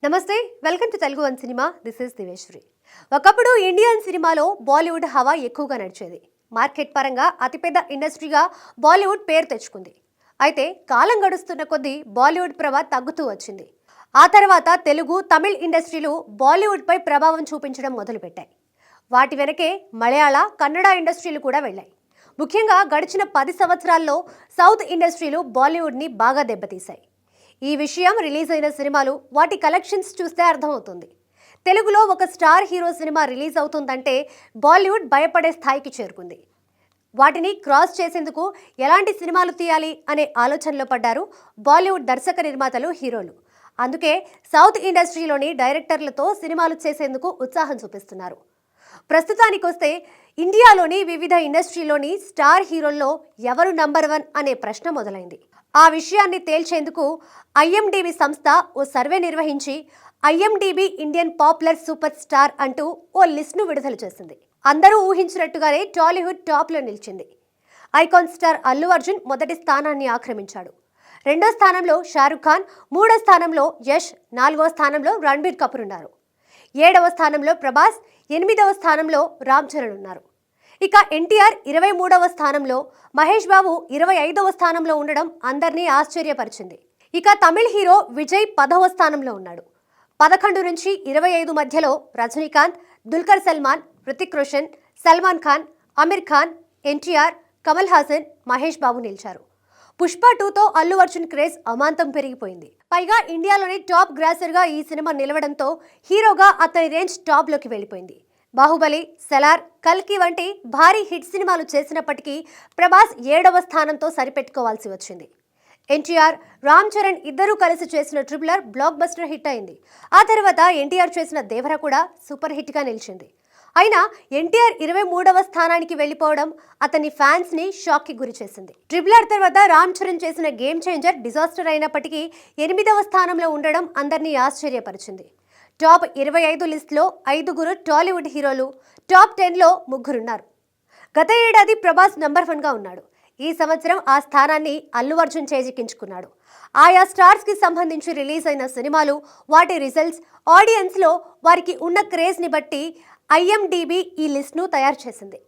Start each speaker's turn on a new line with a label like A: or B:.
A: నమస్తే, welcome to Telugu one cinema. This is Diveshwari. ఒకప్పుడు Indian సినిమాలో బాలీవుడ్ హవా ఎక్కువగా నడిచేది. మార్కెట్ పరంగా అతిపెద్ద ఇండస్ట్రీగా బాలీవుడ్ పేరు తెచ్చుకుంది. అయితే కాలం గడుస్తున్న కొద్దీ బాలీవుడ్ ప్రభ తగ్గుతూ వచ్చింది. ఆ తర్వాత తెలుగు, తమిళ్ ఇండస్ట్రీలు బాలీవుడ్పై ప్రభావం చూపించడం మొదలుపెట్టాయి. వాటి వెనకే మలయాళ, కన్నడ ఇండస్ట్రీలు కూడా వెళ్ళాయి. ముఖ్యంగా గడిచిన 10 సంవత్సరాల్లో సౌత్ ఇండస్ట్రీలు బాలీవుడ్ని బాగా దెబ్బతీశాయి. ఈ విషయం రిలీజ్ అయిన సినిమాలు, వాటి కలెక్షన్స్ చూస్తే అర్థమవుతుంది. తెలుగులో ఒక స్టార్ హీరో సినిమా రిలీజ్ అవుతుందంటే బాలీవుడ్ భయపడే స్థాయికి చేరుకుంది. వాటిని క్రాస్ చేసేందుకు ఎలాంటి సినిమాలు తీయాలి అనే ఆలోచనలో పడ్డారు బాలీవుడ్ దర్శక నిర్మాతలు, హీరోలు. అందుకే సౌత్ ఇండస్ట్రీలోని డైరెక్టర్లతో సినిమాలు చేసేందుకు ఉత్సాహం చూపిస్తున్నారు. ప్రస్తుతానికొస్తే ఇండియాలోని వివిధ ఇండస్ట్రీలోని స్టార్ హీరోల్లో ఎవరు నంబర్ 1 అనే ప్రశ్న మొదలైంది. ఆ విషయాన్ని తేల్చేందుకు ఐఎండిబి సంస్థ ఓ సర్వే నిర్వహించి IMDb Indian popular super star అంటూ ఓ లిస్ట్ను విడుదల చేసింది. అందరూ ఊహించినట్టుగానే టాలీవుడ్ టాప్లో నిలిచింది. ఐకాన్ స్టార్ అల్లు అర్జున్ మొదటి స్థానాన్ని ఆక్రమించాడు. 2వ స్థానంలో షారుఖ్ ఖాన్, 3వ స్థానంలో యష్, 4వ స్థానంలో రణబీర్ కపూర్ ఉన్నారు. 7వ స్థానంలో ప్రభాస్, 8వ స్థానంలో రామ్ చరణ్ ఉన్నారు. ఇక ఎన్టీఆర్ 23వ స్థానంలో, మహేష్ బాబు 25వ స్థానంలో ఉండడం అందరినీ ఆశ్చర్యపరిచింది. ఇక తమిళ్ హీరో విజయ్ 10వ స్థానంలో ఉన్నాడు. 11 నుంచి 25 మధ్యలో రజనీకాంత్, దుల్కర్ సల్మాన్, హృతిక్ రోషన్, సల్మాన్ ఖాన్, అమీర్ ఖాన్, ఎన్టీఆర్, కమల్ హాసన్, మహేష్ బాబు నిలిచారు. పుష్ప 2తో అల్లు అర్జున్ క్రేజ్ అమాంతం పెరిగిపోయింది. పైగా ఇండియాలోని టాప్ గ్రాసర్గా ఈ సినిమా నిలవడంతో హీరోగా అతని రేంజ్ టాప్లోకి వెళ్ళిపోయింది. బాహుబలి, సలార్, కల్కి వంటి భారీ హిట్ సినిమాలు చేసినప్పటికీ ప్రభాస్ 7వ స్థానంతో సరిపెట్టుకోవాల్సి వచ్చింది. ఎన్టీఆర్, రామ్ చరణ్ ఇద్దరూ కలిసి చేసిన ట్రిపులర్ బ్లాక్ బస్టర్ హిట్ అయింది. ఆ తర్వాత ఎన్టీఆర్ చేసిన దేవర కూడా సూపర్ హిట్గా నిలిచింది. అయినా ఎన్టీఆర్ 23వ స్థానానికి వెళ్ళిపోవడం అతని ఫ్యాన్స్ని షాక్కి గురి చేసింది. ట్రిపులర్ తర్వాత రామ్ చరణ్ చేసిన గేమ్ చేంజర్ డిజాస్టర్ అయినప్పటికీ 8వ స్థానంలో ఉండడం అందరినీ ఆశ్చర్యపరిచింది. టాప్ 25 లిస్టులో 5గురు టాలీవుడ్ హీరోలు, టాప్ 10లో 3గురున్నారు. గత ఏడాది ప్రభాస్ నంబర్ 1గా ఉన్నాడు. ఈ సంవత్సరం ఆ స్థానాన్ని అల్లు అర్జున్ చేజిక్కించుకున్నాడు. ఆయా స్టార్స్కి సంబంధించి రిలీజ్ అయిన సినిమాలు, వాటి రిజల్ట్స్, ఆడియన్స్లో వారికి ఉన్న క్రేజ్ని బట్టి ఐఎండిబి ఈ లిస్ట్ను తయారు చేసింది.